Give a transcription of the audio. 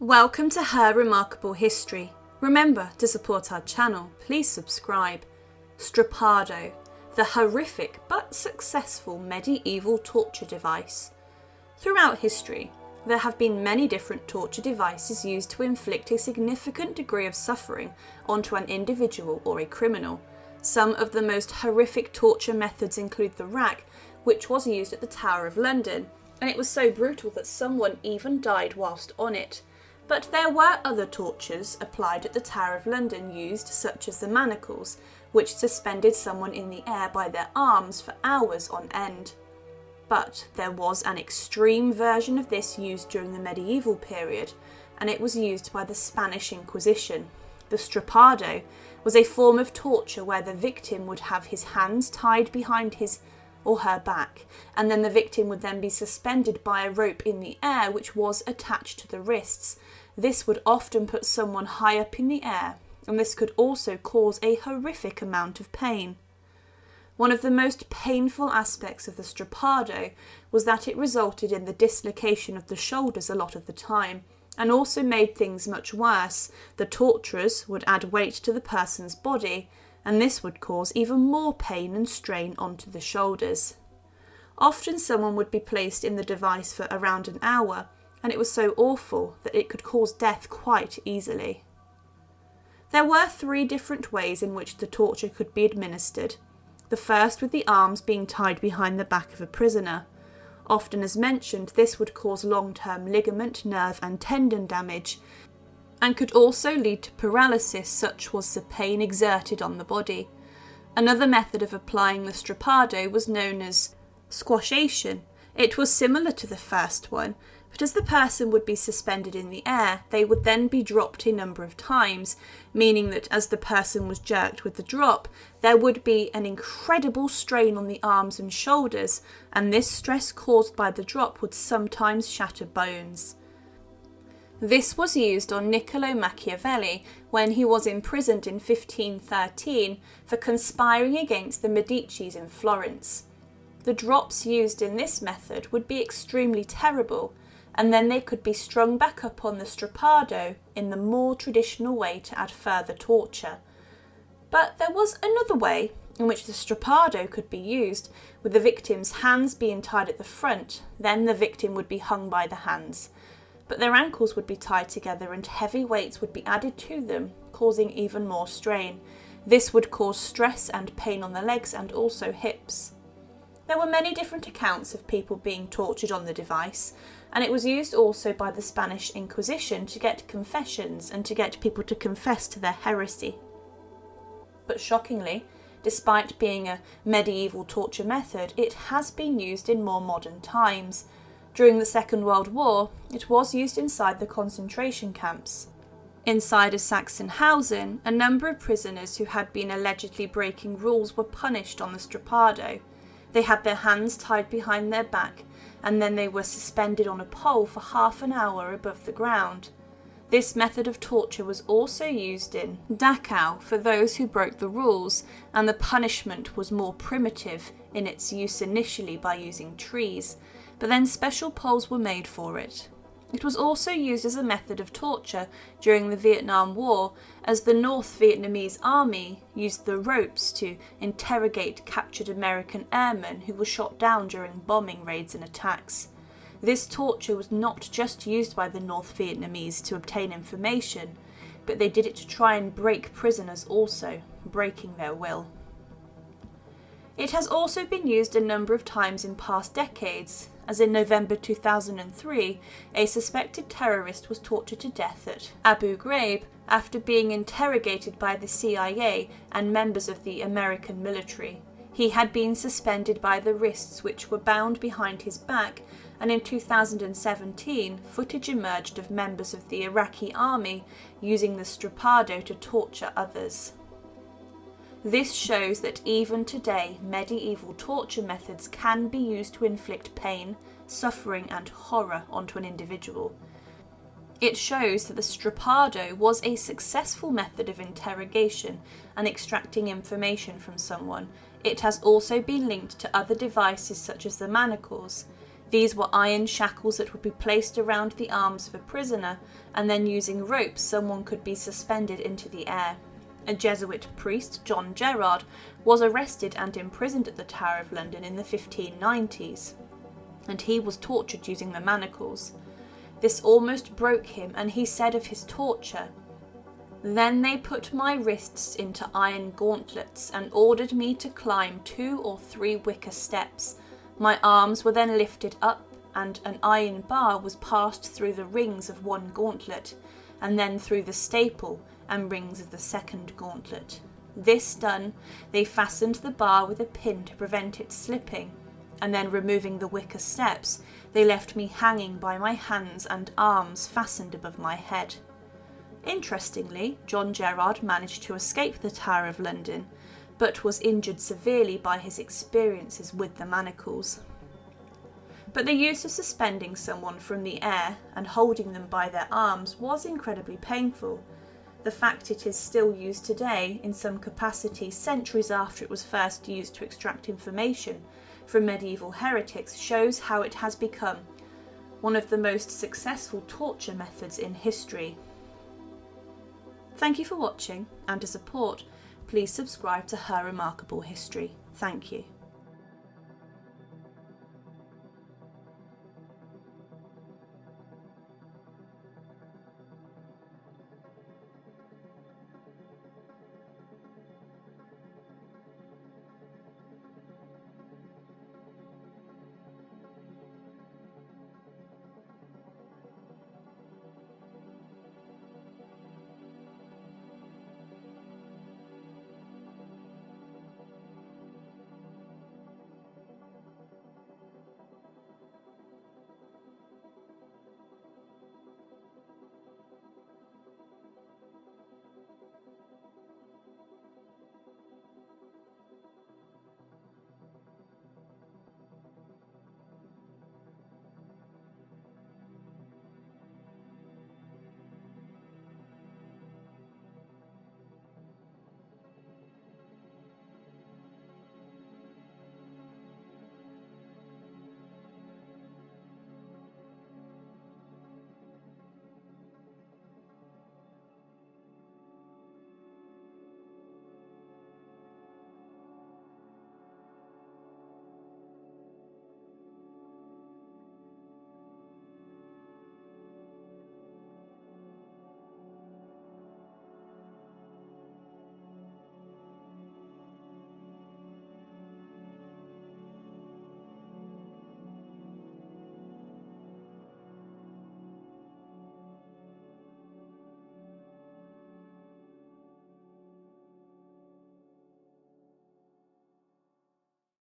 Welcome to Her Remarkable History. Remember to support our channel, please subscribe. Strapado, the horrific but successful medieval torture device. Throughout history, there have been many different torture devices used to inflict a significant degree of suffering onto an individual or a criminal. Some of the most horrific torture methods include the rack, which was used at the Tower of London, and it was so brutal that someone even died whilst on it. But there were other tortures applied at the Tower of London used, such as the manacles, which suspended someone in the air by their arms for hours on end. But there was an extreme version of this used during the medieval period, and it was used by the Spanish Inquisition. The Strappado was a form of torture where the victim would have his hands tied behind his or her back, and then the victim would then be suspended by a rope in the air which was attached to the wrists. This would often put someone high up in the air, and this could also cause a horrific amount of pain. One of the most painful aspects of the Strapado was that it resulted in the dislocation of the shoulders a lot of the time, and also made things much worse. The torturers would add weight to the person's body, and this would cause even more pain and strain onto the shoulders. Often someone would be placed in the device for around an hour, and it was so awful that it could cause death quite easily. There were 3 different ways in which the torture could be administered. The first with the arms being tied behind the back of a prisoner. Often, as mentioned, this would cause long-term ligament, nerve and tendon damage, and could also lead to paralysis, such was the pain exerted on the body. Another method of applying the Strapado was known as squashation. It was similar to the first one, but as the person would be suspended in the air, they would then be dropped a number of times, meaning that as the person was jerked with the drop, there would be an incredible strain on the arms and shoulders, and this stress caused by the drop would sometimes shatter bones. This was used on Niccolo Machiavelli when he was imprisoned in 1513 for conspiring against the Medicis in Florence. The drops used in this method would be extremely terrible, and then they could be strung back up on the Strapado in the more traditional way to add further torture. But there was another way in which the Strapado could be used, with the victim's hands being tied at the front. Then the victim would be hung by the hands, but their ankles would be tied together and heavy weights would be added to them, causing even more strain. This would cause stress and pain on the legs and also hips. There were many different accounts of people being tortured on the device, and it was used also by the Spanish Inquisition to get confessions and to get people to confess to their heresy. But shockingly, despite being a medieval torture method, it has been used in more modern times. During the Second World War, it was used inside the concentration camps. Inside a Sachsenhausen, a number of prisoners who had been allegedly breaking rules were punished on the Strapado. They had their hands tied behind their back, and then they were suspended on a pole for half an hour above the ground. This method of torture was also used in Dachau for those who broke the rules, and the punishment was more primitive in its use initially by using trees, but then special poles were made for it. It was also used as a method of torture during the Vietnam War, as the North Vietnamese army used the ropes to interrogate captured American airmen who were shot down during bombing raids and attacks. This torture was not just used by the North Vietnamese to obtain information, but they did it to try and break prisoners also, breaking their will. It has also been used a number of times in past decades, as in November 2003, a suspected terrorist was tortured to death at Abu Ghraib after being interrogated by the CIA and members of the American military. He had been suspended by the wrists, which were bound behind his back, and in 2017, footage emerged of members of the Iraqi army using the Strapado to torture others. This shows that even today, medieval torture methods can be used to inflict pain, suffering and horror onto an individual. It shows that the Strapado was a successful method of interrogation and extracting information from someone. It has also been linked to other devices such as the manacles. These were iron shackles that would be placed around the arms of a prisoner, and then using ropes someone could be suspended into the air. A Jesuit priest, John Gerard, was arrested and imprisoned at the Tower of London in the 1590s, and he was tortured using the manacles. This almost broke him, and he said of his torture, "Then they put my wrists into iron gauntlets and ordered me to climb 2 or 3 wicker steps. My arms were then lifted up, and an iron bar was passed through the rings of one gauntlet, and then through the staple and rings of the second gauntlet. This done, they fastened the bar with a pin to prevent it slipping, and then removing the wicker steps, they left me hanging by my hands and arms fastened above my head." Interestingly, John Gerard managed to escape the Tower of London, but was injured severely by his experiences with the manacles. But the use of suspending someone from the air and holding them by their arms was incredibly painful. The fact it is still used today in some capacity centuries after it was first used to extract information from medieval heretics shows how it has become one of the most successful torture methods in history. Thank you for watching, and to support, please subscribe to Her Remarkable History. Thank you.